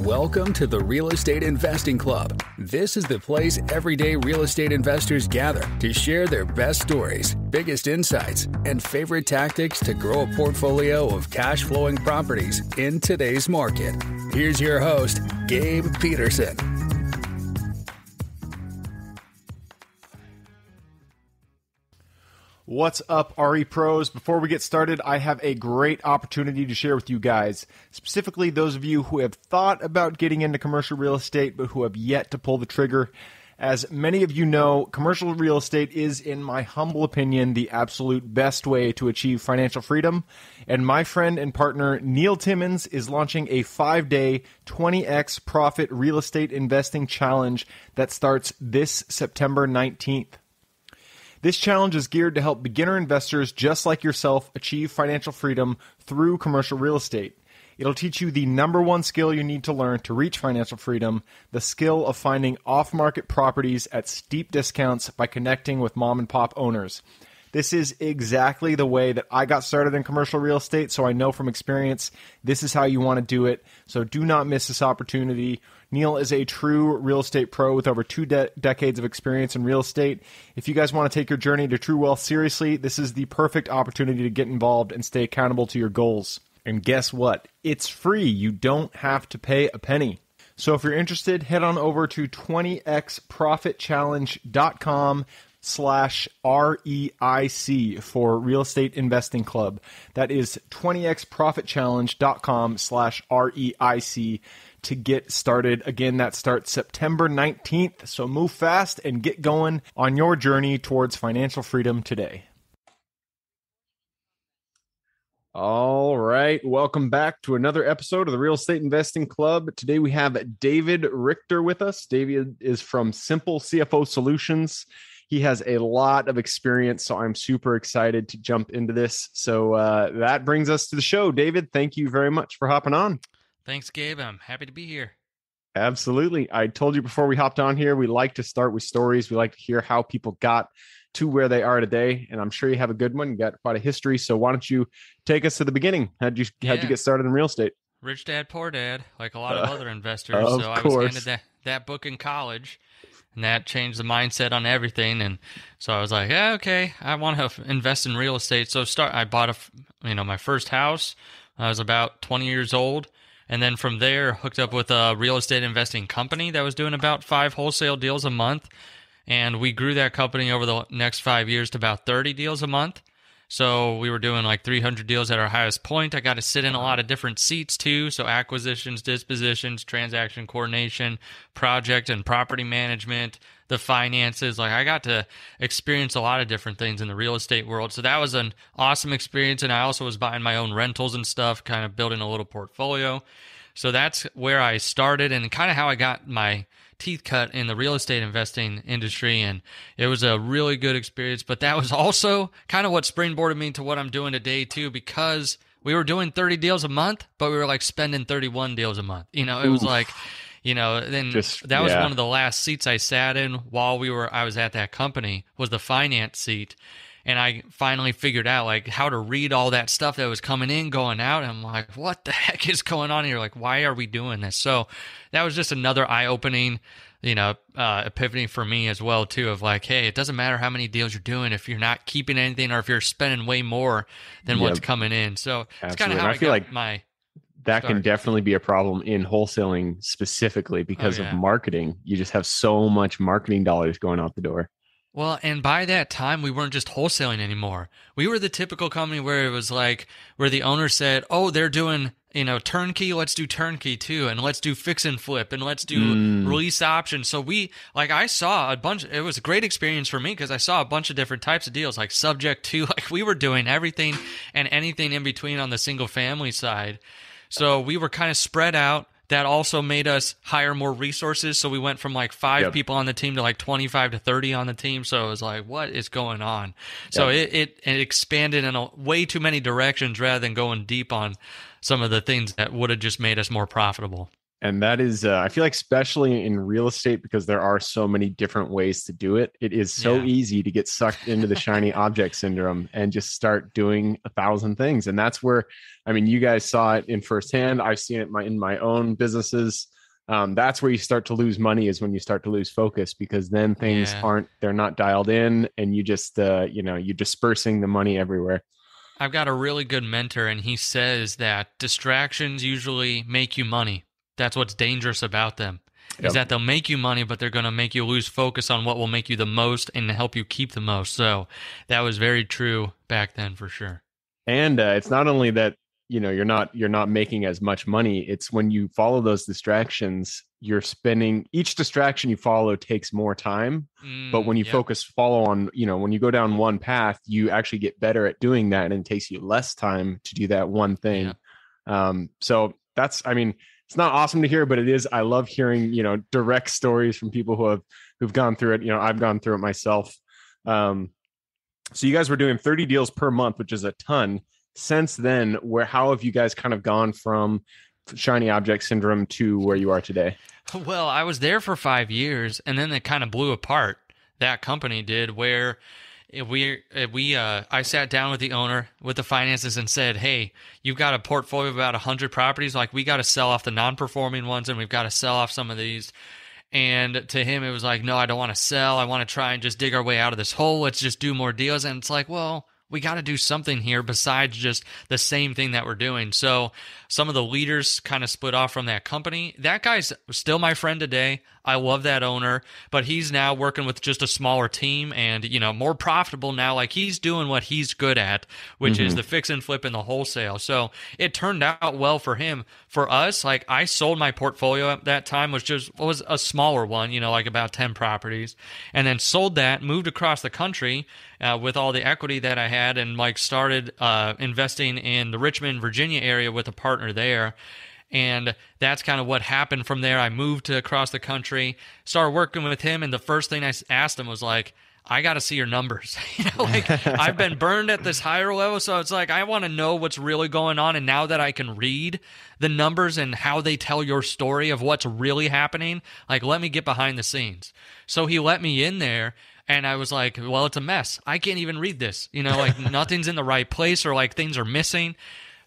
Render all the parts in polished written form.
Welcome to the Real Estate Investing Club. This is the place everyday real estate investors gather to share their best stories, biggest insights, and favorite tactics to grow a portfolio of cash-flowing properties in today's market. Here's your host, Gabe Peterson. What's up, RE Pros? Before we get started, I have a great opportunity to share with you guys, specifically those of you who have thought about getting into commercial real estate but who have yet to pull the trigger. As many of you know, commercial real estate is, in my humble opinion, the absolute best way to achieve financial freedom. And my friend and partner, Neil Timmons, is launching a 5-day 20x profit real estate investing challenge that starts this September 19th. This challenge is geared to help beginner investors just like yourself achieve financial freedom through commercial real estate. It'll teach you the number one skill you need to learn to reach financial freedom, the skill of finding off-market properties at steep discounts by connecting with mom and pop owners. This is exactly the way that I got started in commercial real estate, so I know from experience this is how you want to do it. So do not miss this opportunity. Neil is a true real estate pro with over two decades of experience in real estate. If you guys want to take your journey to true wealth seriously, this is the perfect opportunity to get involved and stay accountable to your goals. And guess what? It's free. You don't have to pay a penny. So if you're interested, head on over to 20xprofitchallenge.com/REIC for Real Estate Investing Club. That is 20xprofitchallenge.com/REIC to get started. Again, that starts September 19th. So move fast and get going on your journey towards financial freedom today. All right. Welcome back to another episode of the Real Estate Investing Club. Today we have David Richter with us. David is from Simple CFO Solutions. He has a lot of experience, so I'm super excited to jump into this. So that brings us to the show. David, thank you very much for hopping on. Thanks, Gabe. I'm happy to be here. Absolutely. I told you before we hopped on here, we like to start with stories. We like to hear how people got to where they are today. And I'm sure you have a good one. You got quite a history. So why don't you take us to the beginning? How'd you get started in real estate? Rich Dad, Poor Dad, like a lot of other investors. Of so I course. was handed that book in college, and that changed the mindset on everything. And so I was like, yeah, okay, I want to invest in real estate. So I bought my first house. I was about 20 years old. And then from there, hooked up with a real estate investing company that was doing about 5 wholesale deals a month. And we grew that company over the next 5 years to about 30 deals a month. So we were doing like 300 deals at our highest point. I got to sit in a lot of different seats too. So acquisitions, dispositions, transaction coordination, project and property management, the finances. Like I got to experience a lot of different things in the real estate world. So that was an awesome experience. And I also was buying my own rentals and stuff, kind of building a little portfolio. So that's where I started and kind of how I got my teeth cut in the real estate investing industry, and it was a really good experience. But that was also kind of what springboarded me to what I'm doing today too, because we were doing 30 deals a month, but we were like spending 31 deals a month. It was like, then that was one of the last seats I sat in while I was at that company, was the finance seat. And I finally figured out like how to read all that stuff that was coming in, going out. And I'm like, what the heck is going on here? Like, why are we doing this? So that was just another eye-opening, epiphany for me as well, too, of like, hey, it doesn't matter how many deals you're doing if you're not keeping anything or if you're spending way more than what's coming in. So it's kind of how I feel like my that can definitely be a problem in wholesaling specifically because of marketing. You just have so much marketing dollars going out the door. Well, and by that time, we weren't just wholesaling anymore. We were the typical company where it was like, where the owner said, oh, they're doing, turnkey, let's do turnkey too, and let's do fix and flip, and let's do release options. So I saw a bunch, it was a great experience for me because I saw a bunch of different types of deals, like subject to, like we were doing everything and anything in between on the single family side. So we were kind of spread out. That also made us hire more resources. So we went from like 5 people on the team to like 25 to 30 on the team. So it was like, what is going on? So it expanded in way too many directions rather than going deep on some of the things that would have just made us more profitable. And that is, I feel like, especially in real estate, because there are so many different ways to do it, it is so Yeah. easy to get sucked into the shiny object syndrome and just start doing 1,000 things. And that's where, I mean, you guys saw it in firsthand. I've seen it in my own businesses. That's where you start to lose money, is when you start to lose focus, because then things Yeah. they're not dialed in, and you just, you're dispersing the money everywhere. I've got a really good mentor, and he says that distractions usually make you money. That's what's dangerous about them, is Yep. that they'll make you money, but they're going to make you lose focus on what will make you the most and help you keep the most. So that was very true back then for sure. And it's not only that, you're not making as much money. It's when you follow those distractions, you're spending, each distraction you follow takes more time. But when you Yep. follow on, when you go down one path, you actually get better at doing that, and it takes you less time to do that one thing. Yep. So that's, I mean, it's not awesome to hear, but it is. I love hearing, direct stories from people who've gone through it. I've gone through it myself. So you guys were doing 30 deals per month, which is a ton. Since then, how have you guys kind of gone from shiny object syndrome to where you are today? Well, I was there for 5 years, and then it kind of blew apart. That company did, where I sat down with the owner, with the finances, and said, "Hey, you've got a portfolio of about 100 properties. Like, we got to sell off the non-performing ones, and we've got to sell off some of these." And to him, it was like, "No, I don't want to sell. I want to try and just dig our way out of this hole. Let's just do more deals." And it's like, well, we got to do something here besides just the same thing that we're doing. So some of the leaders kind of split off from that company. That guy's still my friend today. I love that owner, but he's now working with just a smaller team and, more profitable now. Like, he's doing what he's good at, which is the fix and flip and the wholesale. So it turned out well for him. For us, like, I sold my portfolio at that time, which was a smaller one, like about 10 properties, and then sold that, moved across the country with all the equity that I had, and like started investing in the Richmond, Virginia area with a partner there. And that's kind of what happened from there. I moved to across the country, started working with him, and the first thing I asked him was like, I got to see your numbers. I've been burned at this higher level, so it's like I want to know what's really going on. And now that I can read the numbers and how they tell your story of what's really happening, like, let me get behind the scenes. So he let me in there. And I was like, well, it's a mess. I can't even read this. Like, nothing's in the right place, or like things are missing.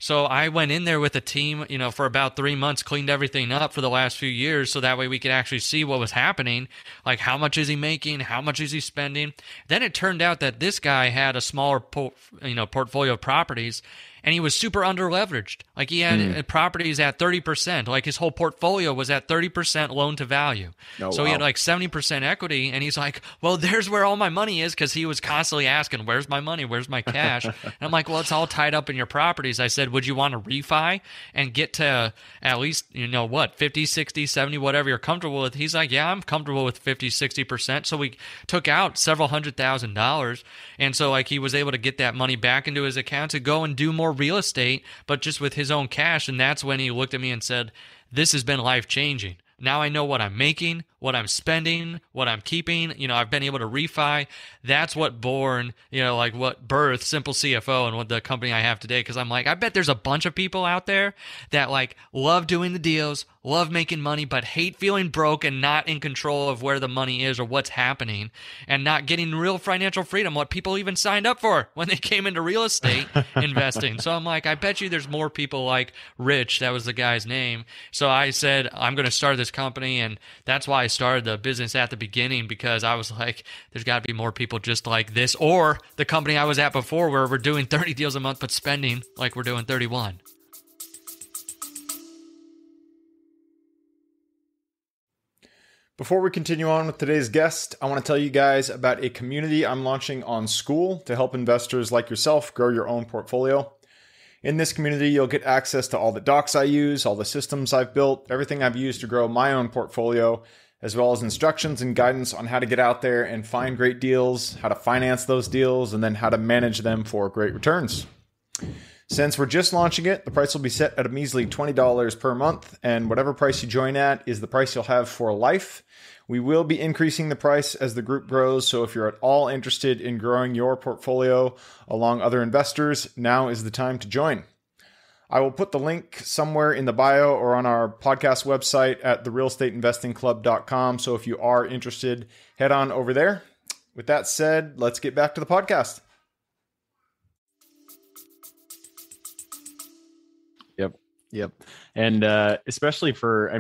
So I went in there with a team, for about 3 months, cleaned everything up for the last few years, so that way we could actually see what was happening. Like, how much is he making? How much is he spending? Then it turned out that this guy had a smaller, portfolio of properties, and he was super under leveraged. Like, he had properties at 30%. Like, his whole portfolio was at 30% loan to value. Oh, so he had wow. like 70% equity, and he's like, well, there's where all my money is, because he was constantly asking, where's my money? Where's my cash? And I'm like, well, it's all tied up in your properties. I said, would you want to refi and get to at least, 50, 60, 70, whatever you're comfortable with? He's like, yeah, I'm comfortable with 50, 60%. So we took out several $100,000. And so, like, he was able to get that money back into his account to go and do more real estate, but just with his own cash. And that's when he looked at me and said, this has been life changing. Now I know what I'm making, what I'm spending, what I'm keeping. I've been able to refi. That's what what birthed Simple CFO and what the company I have today. Because I'm like, I bet there's a bunch of people out there that like love doing the deals, love making money, but hate feeling broke and not in control of where the money is or what's happening, and not getting real financial freedom, what people even signed up for when they came into real estate investing. So I'm like, I bet you there's more people like Rich, that was the guy's name. So I said, I'm going to start this company, and that's why I started the business at the beginning, because I was like, there's got to be more people just like this, or the company I was at before where we're doing 30 deals a month but spending like we're doing 31. Before we continue on with today's guest, I want to tell you guys about a community I'm launching on School to help investors like yourself grow your own portfolio. In this community, you'll get access to all the docs I use, all the systems I've built, everything I've used to grow my own portfolio, as well as instructions and guidance on how to get out there and find great deals, how to finance those deals, and then how to manage them for great returns. Since we're just launching it, the price will be set at a measly $20 per month, and whatever price you join at is the price you'll have for life. We will be increasing the price as the group grows, so if you're at all interested in growing your portfolio along other investors, now is the time to join. I will put the link somewhere in the bio or on our podcast website at therealestateinvestingclub.com. So if you are interested, head on over there. With that said, let's get back to the podcast. Yep. And especially for,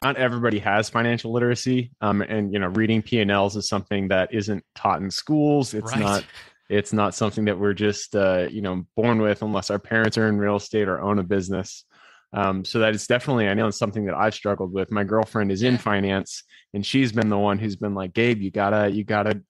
not everybody has financial literacy. And reading P&Ls is something that isn't taught in schools. It's not something that we're just, born with unless our parents are in real estate or own a business. So that is definitely, I know it's something that I've struggled with. My girlfriend is in finance, and she's been the one who's been like, Gabe, you gotta,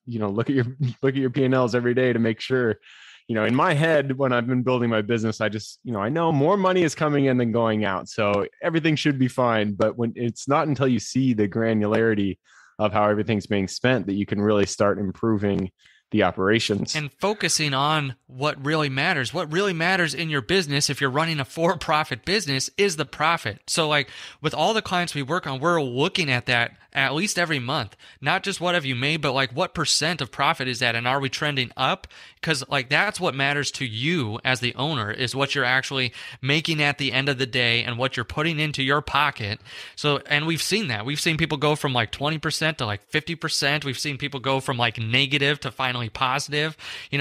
look at your P&Ls every day to make sure. In my head, when I've been building my business, I just, I know more money is coming in than going out. So everything should be fine. But when it's not until you see the granularity of how everything's being spent that you can really start improving the operations. And focusing on what really matters. What really matters in your business, if you're running a for-profit business, is the profit. So like with all the clients we work on, we're looking at that at least every month. Not just what have you made, but like what % of profit is that, and are we trending up? Because like that's what matters to you as the owner, is what you're actually making at the end of the day and what you're putting into your pocket. So, and we've seen that. We've seen people go from like 20% to like 50%. We've seen people go from like negative to finally positive.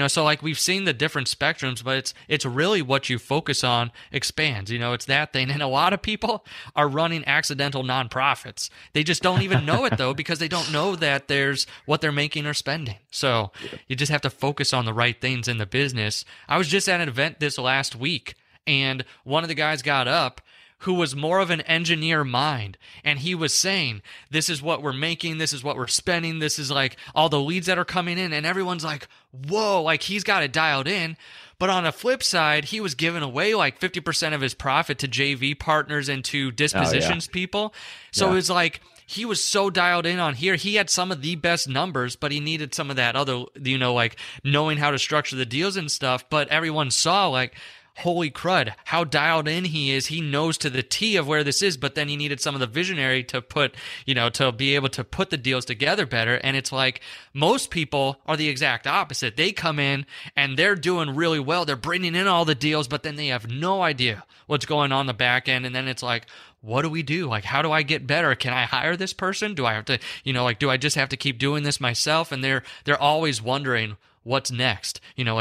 So like we've seen the different spectrums, but it's really what you focus on expands. It's that thing. And a lot of people are running accidental nonprofits. They just don't even know it though, because they don't know that there's what they're making or spending. So you just have to focus on the right things in the business. I was just at an event this last week, and one of the guys got up who was more of an engineer mind, and he was saying, this is what we're making, this is what we're spending, this is like all the leads that are coming in, and everyone's like, whoa, like he's got it dialed in. But on the flip side, he was giving away like 50% of his profit to JV partners and to dispositions people. So it's like, he was so dialed in on here. He had some of the best numbers, but he needed some of that other, like knowing how to structure the deals and stuff. But everyone saw like, holy crud, how dialed in he is. He knows to the T of where this is, but then he needed some of the visionary to put, to be able to put the deals together better. And it's like most people are the exact opposite. They come in and they're doing really well. They're bringing in all the deals, but then they have no idea what's going on the back end. And then it's like, what do we do? Like, how do I get better? Can I hire this person? Do I have to, do I just have to keep doing this myself? And they're always wondering, what's next?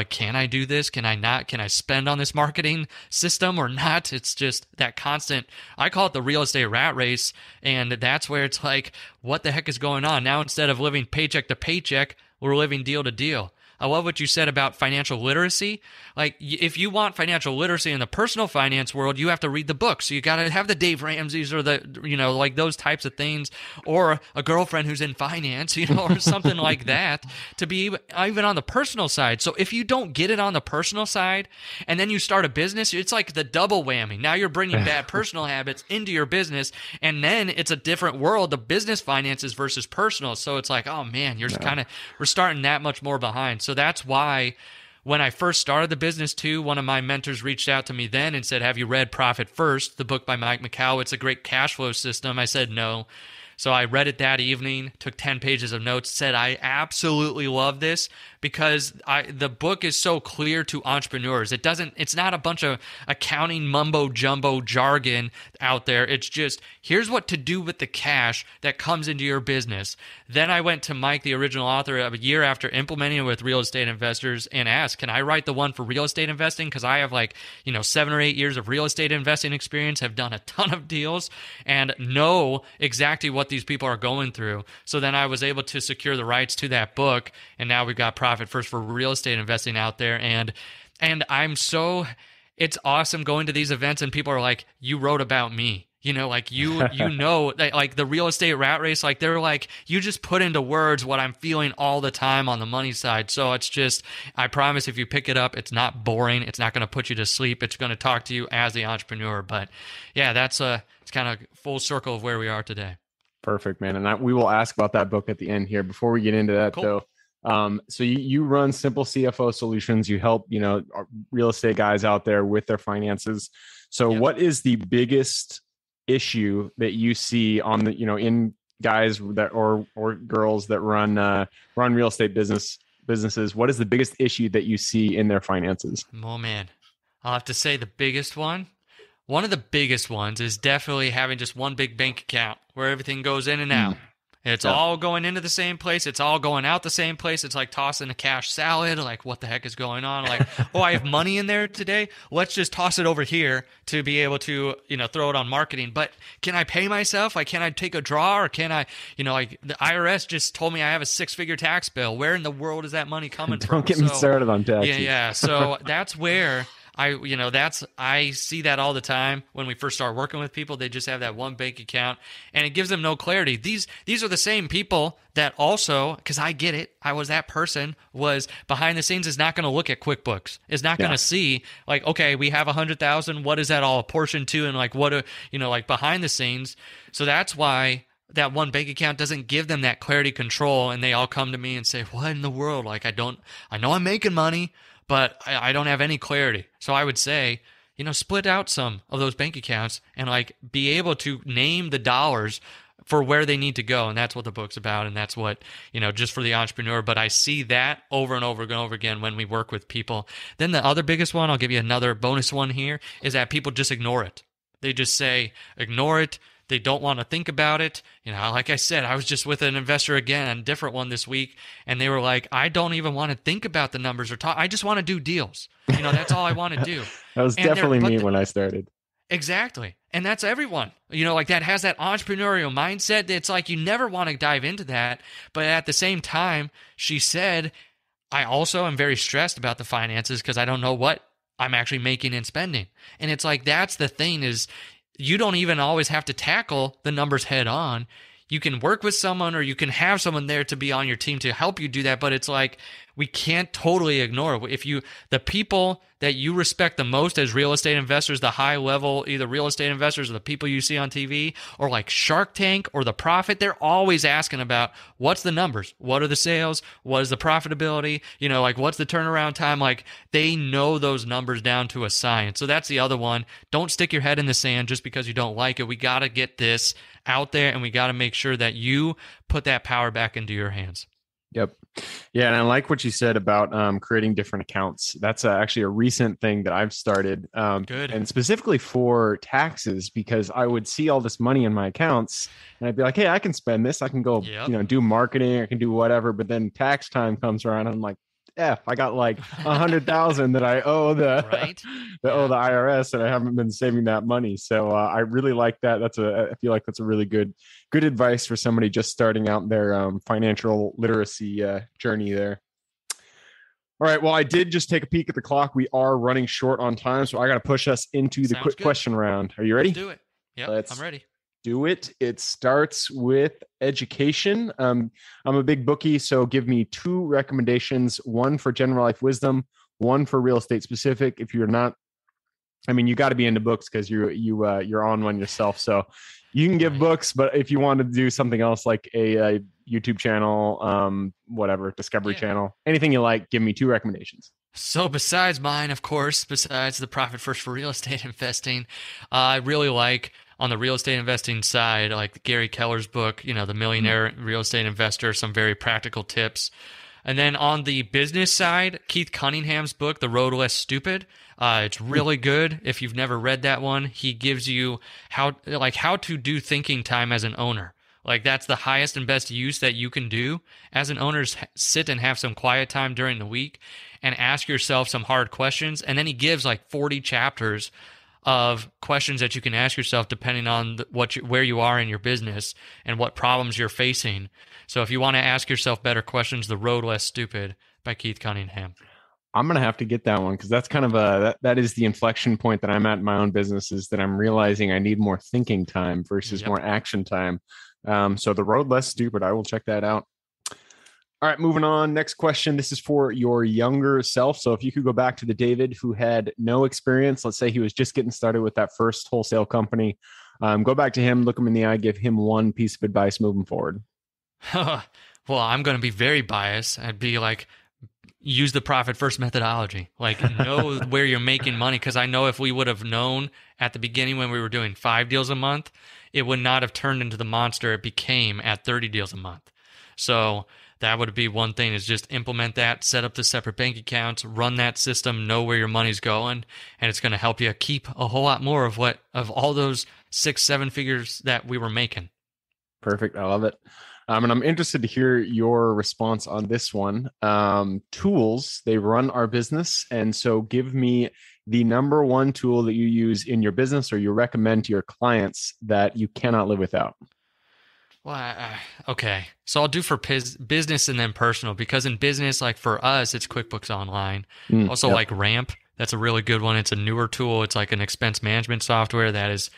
Can I do this? Can I not? Can I spend on this marketing system or not? It's just that constant, I call it the real estate rat race. And that's where it's like, what the heck is going on? Now, instead of living paycheck to paycheck, we're living deal to deal. I love what you said about financial literacy. Like, if you want financial literacy in the personal finance world, you have to read the books. So you got to have the Dave Ramseys or the, like those types of things, or a girlfriend who's in finance, or something like that, to be even on the personal side. So if you don't get it on the personal side and then you start a business, it's like the double whammy. Now you're bringing bad personal habits into your business, and then it's a different world, the business finances versus personal. So it's like, oh man, you're just we're starting that much more behind. So that's why when I first started the business too, one of my mentors reached out to me then and said, have you read Profit First, the book by Mike McCow? It's a great cash flow system. I said, no. So I read it that evening, took 10 pages of notes, said, I absolutely love this because the book is so clear to entrepreneurs. It's not a bunch of accounting mumbo jumbo jargon out there. It's just, here's what to do with the cash that comes into your business. Then I went to Mike, the original author, a year after implementing it with real estate investors, and asked, can I write the one for real estate investing? Because I have 7 or 8 years of real estate investing experience, have done a ton of deals, and know exactly what these people are going through. So then I was able to secure the rights to that book, and now we've got Profit First for real estate investing out there. And it's awesome going to these events and people are like, you wrote about me. Like the real estate rat race, like they're like, you just put into words what I'm feeling all the time on the money side. So it's just, I promise if you pick it up, it's not boring. It's not going to put you to sleep. It's going to talk to you as the entrepreneur. But yeah, it's kind of full circle of where we are today. Perfect, man. And we will ask about that book at the end here. Before we get into that, cool. Though, so you run Simple CFO Solutions. You help, real estate guys out there with their finances. So What is the biggest issue that you see on the, in guys that or girls that run real estate businesses? What is the biggest issue that you see in their finances? Oh man, I'll have to say the biggest one One of the biggest ones is definitely having just one big bank account where everything goes in and out. It's all going into the same place. It's all going out the same place. It's like tossing a cash salad. Like, what the heck is going on? Like, oh, I have money in there today. Let's just toss it over here to be able to, throw it on marketing. But can I pay myself? Like, can I take a draw, or can I, like the IRS just told me I have a 6-figure tax bill. Where in the world is that money coming from? Don't get me started on taxes. Yeah. So that's where I see that all the time when we first start working with people. They just have that one bank account, and it gives them no clarity. These are the same people that also, because I get it, I was that person, was behind the scenes, is not going to look at QuickBooks, is not going to see like, okay, we have 100,000. What is that all apportioned to? And like, what, like behind the scenes. So that's why that one bank account doesn't give them that clarity control. And they all come to me and say, what in the world? Like, I know I'm making money, but I don't have any clarity. So I would say, split out some of those bank accounts and like be able to name the dollars for where they need to go. And that's what the book's about. And that's what, just for the entrepreneur. But I see that over and over and over again when we work with people. Then the other biggest one, I'll give you another bonus one here, is that people just ignore it. They just say, ignore it. They don't want to think about it. Like I said, I was just with an investor again, a different one this week, and they were like, I don't even want to think about the numbers or talk. I just want to do deals. That's all I want to do. That was definitely me when I started. Exactly. And that's everyone, like that has that entrepreneurial mindset. It's like you never want to dive into that. But at the same time, she said, I also am very stressed about the finances because I don't know what I'm actually making and spending. And it's like, that's the thing, is you don't even always have to tackle the numbers head on. You can work with someone, or you can have someone there to be on your team to help you do that. But it's like, we can't totally ignore it. The people that you respect the most as real estate investors, the high level, either real estate investors or the people you see on TV, or like Shark Tank or The Profit, they're always asking about what's the numbers, what are the sales, what is the profitability, like what's the turnaround time. Like, they know those numbers down to a science. So that's the other one. Don't stick your head in the sand just because you don't like it. We got to get this out there, and we got to make sure that you put that power back into your hands. Yep. Yeah. And I like what you said about creating different accounts. That's actually a recent thing that I've started. Good. And specifically for taxes, because I would see all this money in my accounts and I'd be like, hey, I can spend this. I can go, do marketing. I can do whatever. But then tax time comes around and I'm like, I got like 100,000 that I owe the IRS, and I haven't been saving that money. So I really like that. I feel like that's a really good advice for somebody just starting out their financial literacy journey there. All right. Well, I did just take a peek at the clock. We are running short on time, so I got to push us into the quick question round. Are you ready? Let's do it. Yeah, I'm ready. Do it. It starts with education. I'm a big bookie, so give me 2 recommendations: one for general life wisdom, one for real estate specific. If you're not, you got to be into books because you're on one yourself. So you can give books, but if you want to do something else like a YouTube channel, whatever, Discovery Channel, anything you like, give me 2 recommendations. So besides mine, of course, besides the Profit First for real estate investing, I really like, on the real estate investing side, like Gary Keller's book, The Millionaire Real Estate Investor, some very practical tips. And then on the business side, Keith Cunningham's book, The Road Less Stupid. It's really good. If you've never read that one, he gives you how to do thinking time as an owner. Like, that's the highest and best use that you can do as an owner, is sit and have some quiet time during the week and ask yourself some hard questions. And then he gives like 40 chapters of questions that you can ask yourself depending on where you are in your business and what problems you're facing. So if you want to ask yourself better questions, The Road Less Stupid by Keith Cunningham. I'm going to have to get that one, because that's kind of that is the inflection point that I'm at in my own business, is that I'm realizing I need more thinking time versus more action time. So The Road Less Stupid, I will check that out. All right, moving on. Next question. This is for your younger self. So if you could go back to the David who had no experience, let's say he was just getting started with that first wholesale company, go back to him, look him in the eye, give him one piece of advice moving forward. Well, I'm going to be very biased. I'd be like, use the Profit First methodology. Like, know where you're making money, because I know if we would have known at the beginning when we were doing 5 deals a month, it would not have turned into the monster it became at 30 deals a month. So that would be one thing, is just implement that, set up the separate bank accounts, run that system, know where your money's going, and it's going to help you keep a whole lot more of all those 6-7 figures that we were making. Perfect. I love it. And I'm interested to hear your response on this one. Tools, they run our business. And so give me the number one tool that you use in your business or you recommend to your clients that you cannot live without. Well, okay. So I'll do for business and then personal, because in business, like for us, it's QuickBooks Online. Also, yep. like Ramp, that's a really good one. It's a newer tool. It's like an expense management software that's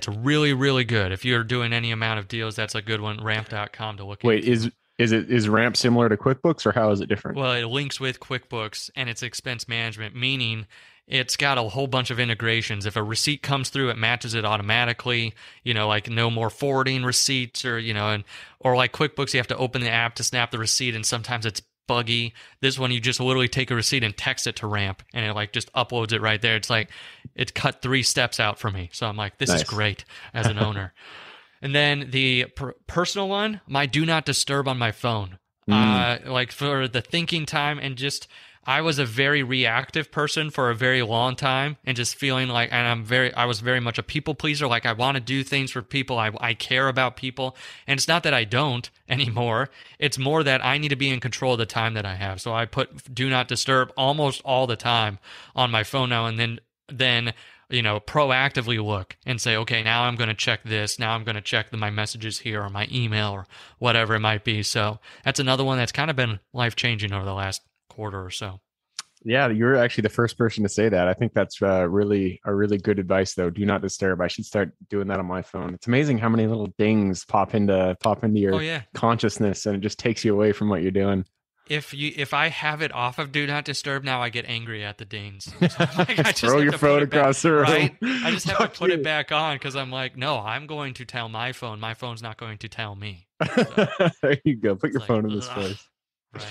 really, really good. If you're doing any amount of deals, that's a good one. Ramp.com to look at. Wait, is Ramp similar to QuickBooks, or how is it different? Well, it links with QuickBooks and it's expense management, meaning it's got a whole bunch of integrations. If a receipt comes through, it matches it automatically, like no more forwarding receipts or like QuickBooks, you have to open the app to snap the receipt and sometimes it's buggy. This one, you just literally take a receipt and text it to Ramp and it like just uploads it right there. It's like, it cut 3 steps out for me. So I'm like, this is great as an owner. And then the personal one, my do not disturb on my phone. Like for the thinking time, and just, I was a very reactive person for a very long time, and just feeling like, and I was very much a people pleaser. Like I want to do things for people. I care about people. And it's not that I don't anymore. It's more that I need to be in control of the time that I have. So I put do not disturb almost all the time on my phone now. And then proactively look and say, okay, now I'm going to check this. Now I'm going to check my messages here or my email or whatever it might be. So that's another one that's kind of been life-changing over the last quarter or so. Yeah, you're actually the first person to say that. I think that's really good advice, though. Do not disturb. I should start doing that on my phone. It's amazing how many little dings pop into your consciousness, and it just takes you away from what you're doing. If I have it off of do not disturb now, I get angry at the dings. So like, I just throw your phone across the room. Right? I just have to put it back on because I'm like, no, I'm going to tell my phone. My phone's not going to tell me. So, there you go. Put your phone in this place. Right.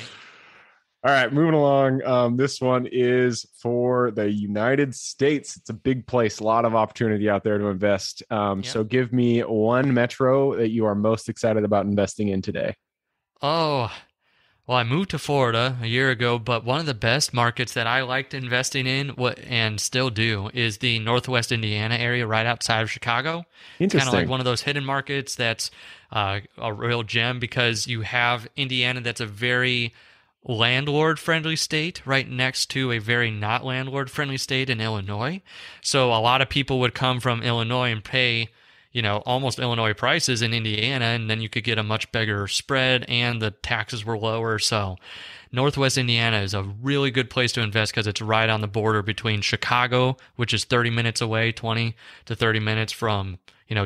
All right, moving along. This one is for the United States. It's a big place, a lot of opportunity out there to invest. So give me one metro that you are most excited about investing in today. Oh, well, I moved to Florida a year ago, but one of the best markets that I liked investing in, and still do, is the Northwest Indiana area right outside of Chicago. It's kind of like one of those hidden markets that's a real gem, because you have Indiana that's a very landlord-friendly state right next to a very not landlord-friendly state in Illinois. So a lot of people would come from Illinois and pay almost Illinois prices in Indiana, and then you could get a much bigger spread and the taxes were lower. So Northwest Indiana is a really good place to invest because it's right on the border between Chicago, which is 30 minutes away, 20 to 30 minutes from,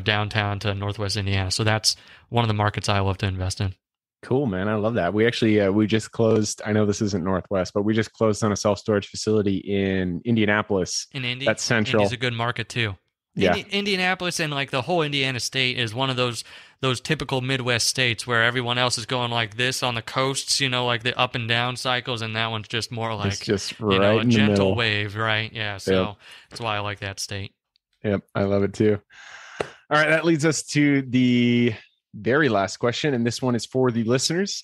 downtown, to Northwest Indiana. So that's one of the markets I love to invest in. Cool, man. I love that. We actually, we just closed, I know this isn't Northwest, but we just closed on a self-storage facility in Indianapolis. In Indy? That's central. Indy's a good market too. Yeah. Indianapolis and like the whole Indiana state is one of those typical Midwest states where everyone else is going like this on the coasts, like the up and down cycles, and that one's just more like, it's just right a in the gentle middle. Wave, right? Yeah, so That's why I like that state. Yep, I love it too. All right, that leads us to the very last question, and this one is for the listeners.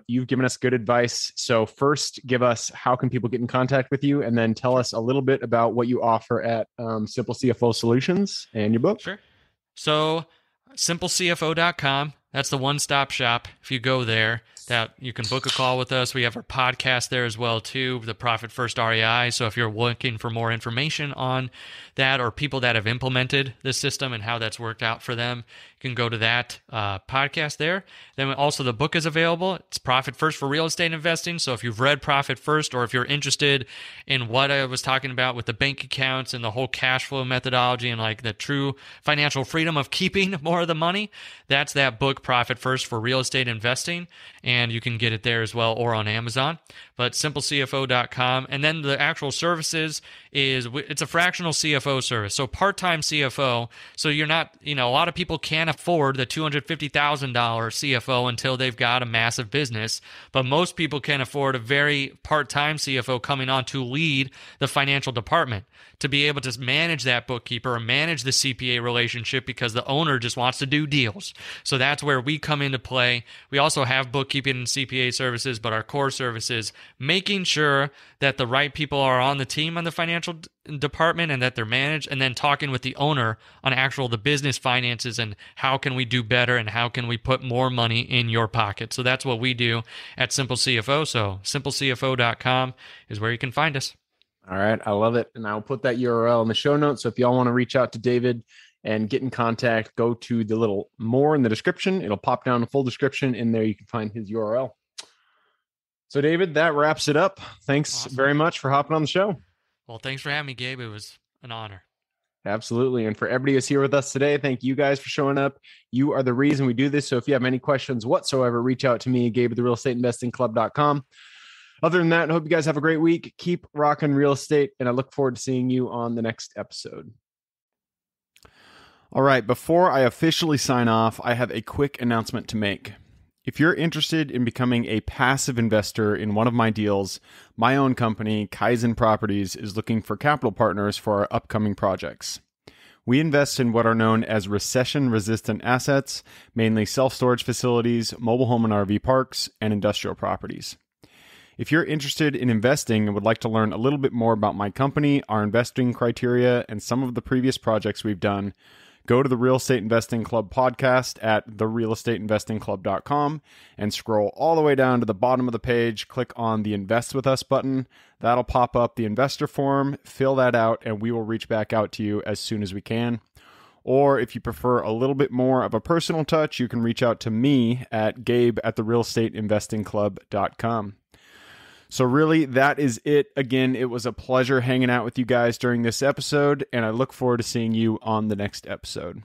You've given us good advice. So first, give us how can people get in contact with you, and then tell us a little bit about what you offer at Simple CFO Solutions and your book. Sure. So simplecfo.com. That's the one-stop shop. If you go there, that you can book a call with us. We have our podcast there as well too, the Profit First REI. So if you're looking for more information on that, or people that have implemented the system and how that's worked out for them, you can go to that podcast there. Then also the book is available. It's Profit First for Real Estate Investing. So if you've read Profit First, or if you're interested in what I was talking about with the bank accounts and the whole cash flow methodology and like the true financial freedom of keeping more of the money, that's that book, Profit First for Real Estate Investing. And you can get it there as well, or on Amazon. But simplecfo.com. And then the actual services it's a fractional CFO service. So part-time CFO. So you're not, a lot of people can't afford the $250,000 CFO until they've got a massive business. But most people can afford a very part-time CFO coming on to lead the financial department, to be able to manage that bookkeeper or manage the CPA relationship, because the owner just wants to do deals. So that's where we come into play. We also have bookkeeping bookkeeping and CPA services, but our core service is making sure that the right people are on the team on the financial department and that they're managed, and then talking with the owner on the business finances and how can we do better and how can we put more money in your pocket. So that's what we do at Simple CFO. So simplecfo.com is where you can find us. All right. I love it. And I'll put that URL in the show notes. So if y'all want to reach out to David and get in contact, go to the little more in the description. It'll pop down the full description. In there, you can find his URL. So David, that wraps it up. Thanks very much for hopping on the show. Well, thanks for having me, Gabe. It was an honor. Absolutely. And for everybody who's here with us today, thank you guys for showing up. You are the reason we do this. So if you have any questions whatsoever, reach out to me, Gabe at therealestateinvestingclub.com. Other than that, I hope you guys have a great week. Keep rocking real estate, and I look forward to seeing you on the next episode. All right, before I officially sign off, I have a quick announcement to make. If you're interested in becoming a passive investor in one of my deals, my own company, Kaizen Properties, is looking for capital partners for our upcoming projects. We invest in what are known as recession-resistant assets, mainly self-storage facilities, mobile home and RV parks, and industrial properties. If you're interested in investing and would like to learn a little bit more about my company, our investing criteria, and some of the previous projects we've done, go to the Real Estate Investing Club podcast at therealestateinvestingclub.com and scroll all the way down to the bottom of the page. Click on the Invest With Us button. That'll pop up the investor form. Fill that out, and we will reach back out to you as soon as we can. Or if you prefer a little bit more of a personal touch, you can reach out to me at gabe@therealestateinvestingclub.com. So really, that is it. Again, it was a pleasure hanging out with you guys during this episode, and I look forward to seeing you on the next episode.